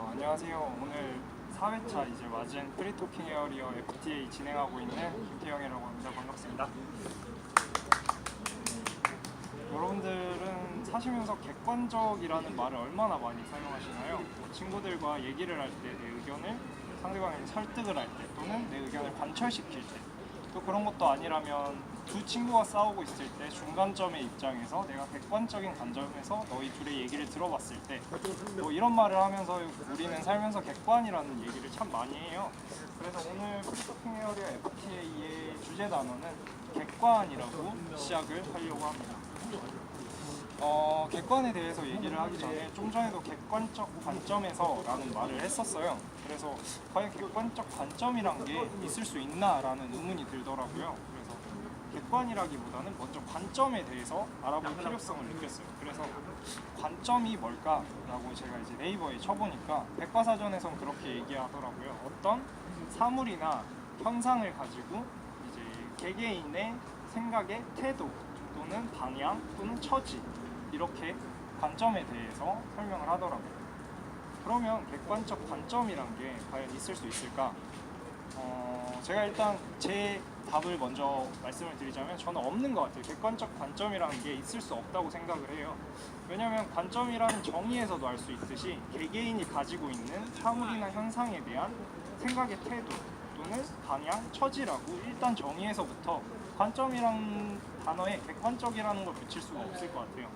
안녕하세요. 오늘 4회차 이제 맞은 프리토킹 에어리어 FTA 진행하고 있는 김태영이라고 합니다. 반갑습니다. 여러분들은 사시면서 객관적이라는 말을 얼마나 많이 사용하시나요? 친구들과 얘기를 할 때 내 의견을 상대방에게 설득을 할 때 또는 내 의견을 관철시킬 때, 또 그런 것도 아니라면 두 친구가 싸우고 있을 때 중간점의 입장에서 내가 객관적인 관점에서 너희 둘의 얘기를 들어봤을 때, 뭐 이런 말을 하면서 우리는 살면서 객관이라는 얘기를 참 많이 해요. 그래서 오늘 프리토킹 에어리어 FTA의 주제 단어는 객관이라고 시작을 하려고 합니다. 객관에 대해서 얘기를 하기 전에 좀 전에도 객관적 관점에서 라는 말을 했었어요. 그래서 과연 객관적 관점이란 게 있을 수 있나 라는 의문이 들더라고요. 그래서 객관이라기보다는 먼저 관점에 대해서 알아볼 필요성을 느꼈어요. 그래서 관점이 뭘까라고 제가 이제 네이버에 쳐보니까 백과사전에선 그렇게 얘기하더라고요. 어떤 사물이나 현상을 가지고 이제 개개인의 생각의 태도 또는 방향 또는 처지, 이렇게 관점에 대해서 설명을 하더라고요. 그러면 객관적 관점이란 게 과연 있을 수 있을까? 제가 일단 제 답을 먼저 말씀을 드리자면 저는 없는 것 같아요. 객관적 관점이라는 게 있을 수 없다고 생각을 해요. 왜냐하면 관점이라는 정의에서도 알 수 있듯이 개개인이 가지고 있는 사물이나 현상에 대한 생각의 태도 또는 방향, 처지라고 일단 정의에서부터 관점이란 단어에 객관적이라는 걸 붙일 수가 없을 것 같아요.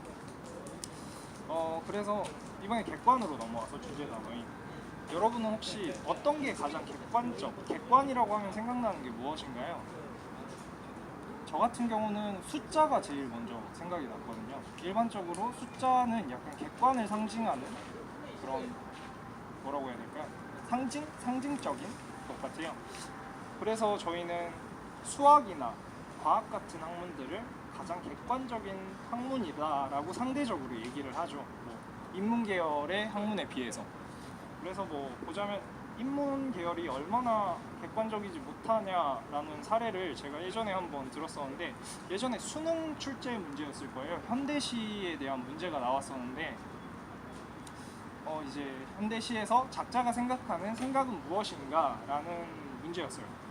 그래서 이번에 객관으로 넘어와서 주제 단어인, 여러분은 혹시 어떤 게 가장 객관이라고 하면 생각나는 게 무엇인가요? 저 같은 경우는 숫자가 제일 먼저 생각이 났거든요. 일반적으로 숫자는 약간 객관을 상징하는 그런, 뭐라고 해야 될까요? 상징적인 것 같아요. 그래서 저희는 수학이나 과학 같은 학문들을 가장 객관적인 학문이다라고 상대적으로 얘기를 하죠. 뭐 인문 계열의 학문에 비해서. 그래서 뭐 보자면 인문 계열이 얼마나 객관적이지 못하냐라는 사례를 제가 예전에 한번 들었었는데, 예전에 수능 출제 문제였을 거예요. 현대시에 대한 문제가 나왔었는데 이제 현대시에서 작자가 생각하는 생각은 무엇인가라는 문제였어요.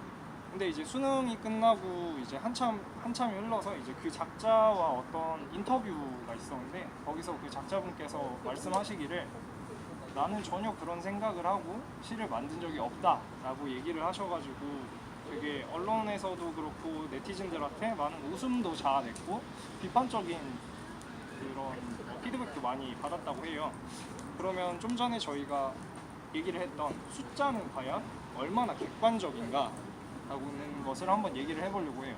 근데 이제 수능이 끝나고 이제 한참이 흘러서 이제 그 작자와 어떤 인터뷰가 있었는데, 거기서 그 작자분께서 말씀하시기를 나는 전혀 그런 생각을 하고 시를 만든 적이 없다라고 얘기를 하셔가지고 되게 언론에서도 그렇고 네티즌들한테 많은 웃음도 자아냈고 비판적인 그런 피드백도 많이 받았다고 해요. 그러면 좀 전에 저희가 얘기를 했던 숫자는 과연 얼마나 객관적인가 라는 것을 한번 얘기를 해보려고 해요.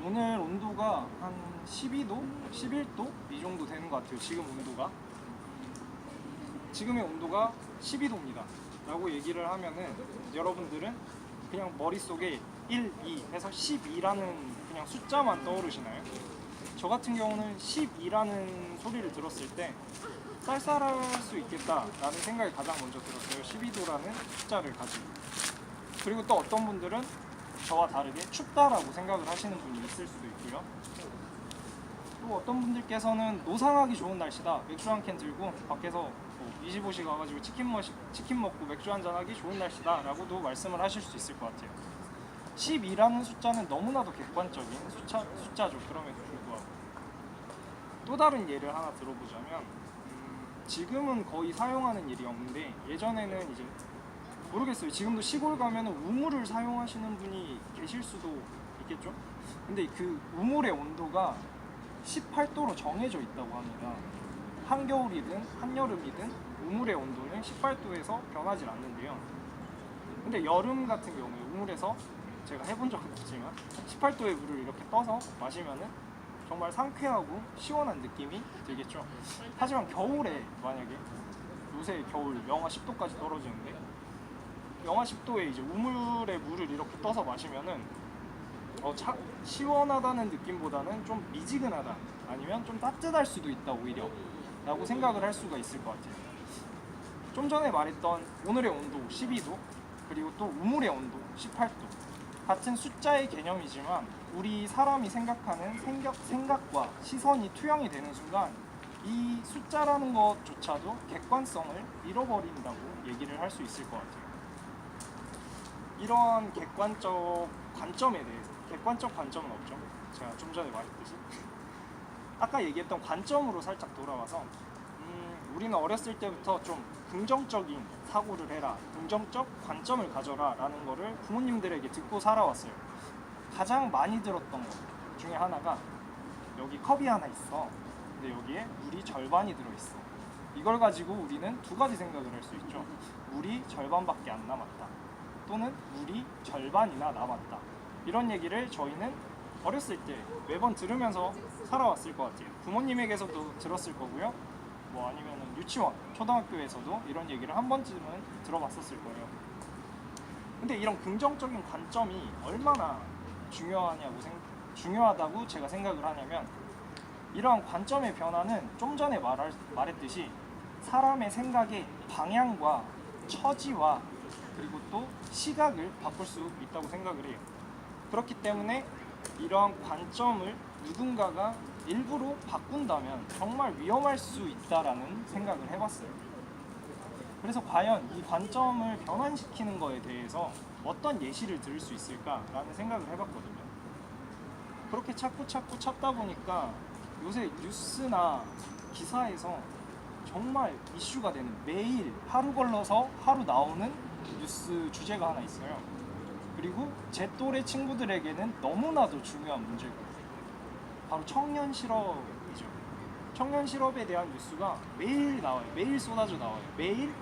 오늘 온도가 한 12도? 11도? 이 정도 되는 것 같아요. 지금의 온도가 12도입니다 라고 얘기를 하면은 여러분들은 그냥 머릿속에 1, 2 해서 12라는 그냥 숫자만 떠오르시나요? 저 같은 경우는 12라는 소리를 들었을 때 쌀쌀할 수 있겠다라는 생각이 가장 먼저 들었어요. 12도라는 숫자를 가지고. 그리고 또 어떤 분들은 저와 다르게 춥다라고 생각을 하시는 분이 있을 수도 있고요. 또 어떤 분들께서는 노상하기 좋은 날씨다, 맥주 한 캔 들고 밖에서 뭐 25시 가가지고 치킨 먹고 맥주 한잔 하기 좋은 날씨다 라고도 말씀을 하실 수 있을 것 같아요. 12라는 숫자는 너무나도 객관적인 숫자죠. 그럼에도 불구하고 또 다른 예를 하나 들어보자면, 지금은 거의 사용하는 일이 없는데 예전에는 이제 모르겠어요. 지금도 시골 가면 우물을 사용하시는 분이 계실 수도 있겠죠? 근데 그 우물의 온도가 18도로 정해져 있다고 합니다. 한겨울이든 한여름이든 우물의 온도는 18도에서 변하지 않는데요. 근데 여름 같은 경우에 우물에서 제가 해본 적은 없지만 18도의 물을 이렇게 떠서 마시면은 정말 상쾌하고 시원한 느낌이 들겠죠. 하지만 겨울에 만약에, 요새 겨울 영하 10도까지 떨어지는데 영하 10도에 이제 우물의 물을 이렇게 떠서 마시면은 시원하다는 느낌보다는 좀 미지근하다, 아니면 좀 따뜻할 수도 있다 오히려 라고 생각을 할 수가 있을 것 같아요. 좀 전에 말했던 오늘의 온도 12도 그리고 또 우물의 온도 18도, 같은 숫자의 개념이지만 우리 사람이 생각하는 생각과 시선이 투영이 되는 순간 이 숫자라는 것조차도 객관성을 잃어버린다고 얘기를 할 수 있을 것 같아요. 이러한 객관적 관점에 대해서, 객관적 관점은 없죠. 제가 좀 전에 말했듯이 아까 얘기했던 관점으로 살짝 돌아와서 우리는 어렸을 때부터 좀 긍정적인 사고를 해라, 긍정적 관점을 가져라 라는 거를 부모님들에게 듣고 살아왔어요. 가장 많이 들었던 것 중에 하나가 여기 컵이 하나 있어. 근데 여기에 물이 절반이 들어있어. 이걸 가지고 우리는 두 가지 생각을 할 수 있죠. 물이 절반밖에 안 남았다. 또는 물이 절반이나 남았다. 이런 얘기를 저희는 어렸을 때 매번 들으면서 살아왔을 것 같아요. 부모님에게서도 들었을 거고요. 뭐 아니면 유치원, 초등학교에서도 이런 얘기를 한 번쯤은 들어봤었을 거예요. 근데 이런 긍정적인 관점이 얼마나 중요하다고 제가 생각을 하냐면, 이러한 관점의 변화는 좀 전에 말했듯이 사람의 생각의 방향과 처지와 그리고 또 시각을 바꿀 수 있다고 생각을 해요. 그렇기 때문에 이러한 관점을 누군가가 일부러 바꾼다면 정말 위험할 수 있다라는 생각을 해봤어요. 그래서 과연 이 관점을 변환시키는 거에 대해서 어떤 예시를 들을 수 있을까라는 생각을 해봤거든요. 그렇게 찾고 찾다 보니까 요새 뉴스나 기사에서 정말 이슈가 되는, 매일 하루 걸러서 하루 나오는 뉴스 주제가 하나 있어요. 그리고 제 또래 친구들에게는 너무나도 중요한 문제고, 바로 청년 실업이죠. 청년 실업에 대한 뉴스가 매일 나와요. 매일 쏟아져 나와요. 매일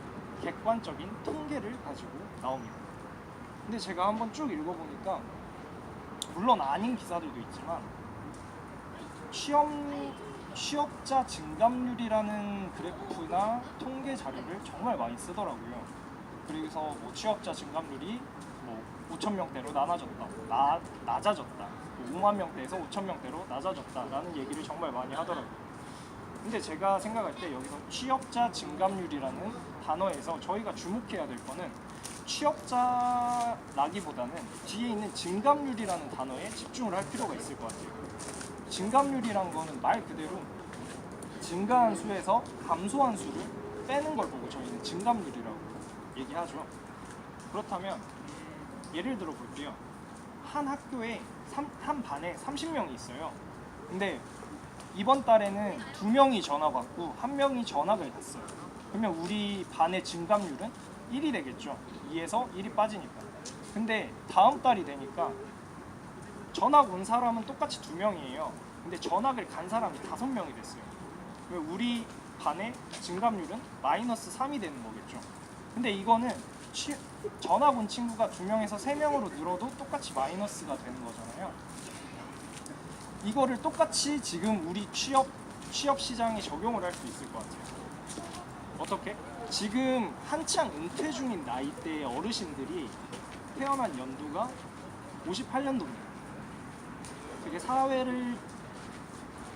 객관적인 통계를 가지고 나옵니다. 근데 제가 한번 쭉 읽어보니까 물론 아닌 기사들도 있지만 취업자 증감률이라는 그래프나 통계 자료를 정말 많이 쓰더라고요. 그래서 뭐 취업자 증감률이 뭐 5,000명대로 낮아졌다. 5만 명대에서 5천 명대로 낮아졌다라는 얘기를 정말 많이 하더라고요. 근데 제가 생각할 때 여기서 취업자 증감률이라는 단어에서 저희가 주목해야 될 거는 취업자라기보다는 뒤에 있는 증감률이라는 단어에 집중을 할 필요가 있을 것 같아요. 증감률이란 거는 말 그대로 증가한 수에서 감소한 수를 빼는 걸 보고 저희는 증감률이라고 얘기하죠. 그렇다면 예를 들어 볼게요. 한 학교에 한 반에 30명이 있어요. 근데 이번 달에는 2명이 전학 왔고 1명이 전학을 갔어요. 그러면 우리 반의 증감률은 1이 되겠죠. 2에서 1이 빠지니까. 근데 다음 달이 되니까 전학 온 사람은 똑같이 2명이에요. 근데 전학을 간 사람이 5명이 됐어요. 그러면 우리 반의 증감률은 마이너스 3이 되는 거겠죠. 근데 이거는 전학 온 친구가 2명에서 3명으로 늘어도 똑같이 마이너스가 되는 거잖아요. 이거를 똑같이 지금 우리 취업 시장에 적용을 할 수 있을 것 같아요. 어떻게? 지금 한창 은퇴 중인 나이대의 어르신들이 태어난 연도가 58년도입니다. 되게 사회를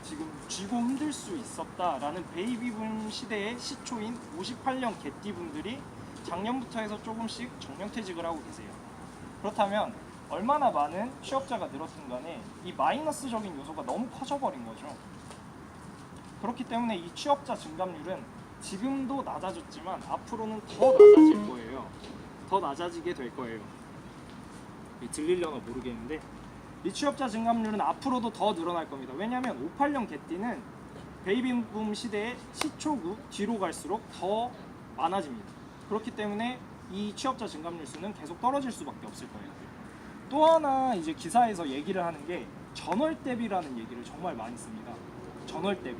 지금 쥐고 흔들 수 있었다라는 베이비붐 시대의 시초인 58년 개띠분들이 작년부터 해서 조금씩 정년퇴직을 하고 계세요. 그렇다면 얼마나 많은 취업자가 늘었든 간에 이 마이너스적인 요소가 너무 커져버린 거죠. 그렇기 때문에 이 취업자 증감률은 지금도 낮아졌지만 앞으로는 더 낮아질 거예요. 더 낮아지게 될 거예요. 들리려나 모르겠는데 이 취업자 증감률은 앞으로도 더 늘어날 겁니다. 왜냐하면 58년 개띠는 베이비붐 시대의 시초구 뒤로 갈수록 더 많아집니다. 그렇기 때문에 이 취업자 증감률 수는 계속 떨어질 수밖에 없을 거예요. 또 하나 이제 기사에서 얘기를 하는 게 전월 대비라는 얘기를 정말 많이 씁니다. 전월 대비.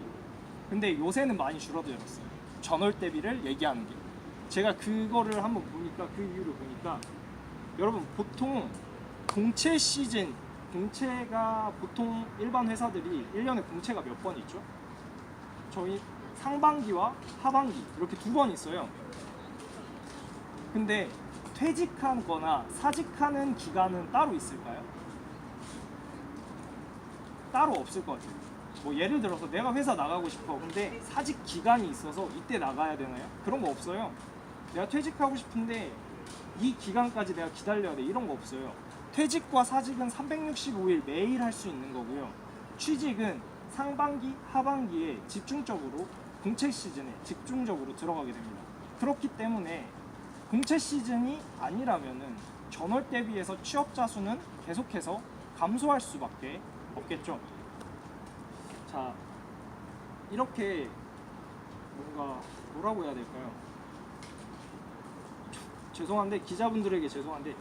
근데 요새는 많이 줄어들었어요. 전월 대비를 얘기하는 게. 제가 그거를 한번 보니까, 그 이유를 보니까 여러분 보통 공채 시즌, 공채가 보통 일반 회사들이 1년에 공채가 몇 번 있죠? 저희 상반기와 하반기 이렇게 2번 있어요. 근데 퇴직하거나 사직하는 기간은 따로 있을까요? 따로 없을 것 같아요. 뭐 예를 들어서 내가 회사 나가고 싶어. 근데 사직 기간이 있어서 이때 나가야 되나요? 그런 거 없어요. 내가 퇴직하고 싶은데 이 기간까지 내가 기다려야 돼. 이런 거 없어요. 퇴직과 사직은 365일 매일 할 수 있는 거고요. 취직은 상반기, 하반기에 집중적으로 공채 시즌에 집중적으로 들어가게 됩니다. 그렇기 때문에 공채 시즌이 아니라면은 전월 대비해서 취업자 수는 계속해서 감소할 수밖에 없겠죠. 자, 이렇게 뭔가 뭐라고 해야 될까요? 죄송한데 기자분들에게 죄송한데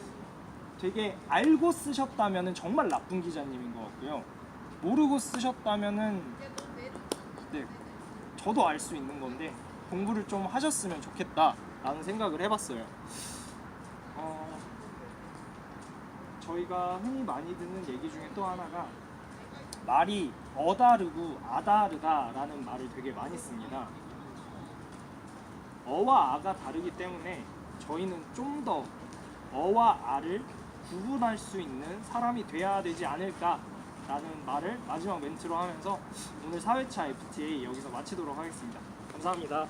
되게 알고 쓰셨다면은 정말 나쁜 기자님인 것 같고요. 모르고 쓰셨다면은 네, 저도 알 수 있는 건데 공부를 좀 하셨으면 좋겠다라는 생각을 해봤어요. 저희가 흔히 많이 듣는 얘기 중에 또 하나가 말이 어다르고 아다르다라는 말을 되게 많이 씁니다. 어와 아가 다르기 때문에 저희는 좀 더 어와 아를 구분할 수 있는 사람이 돼야 되지 않을까라는 말을 마지막 멘트로 하면서 오늘 4회차 FTA 여기서 마치도록 하겠습니다. 감사합니다.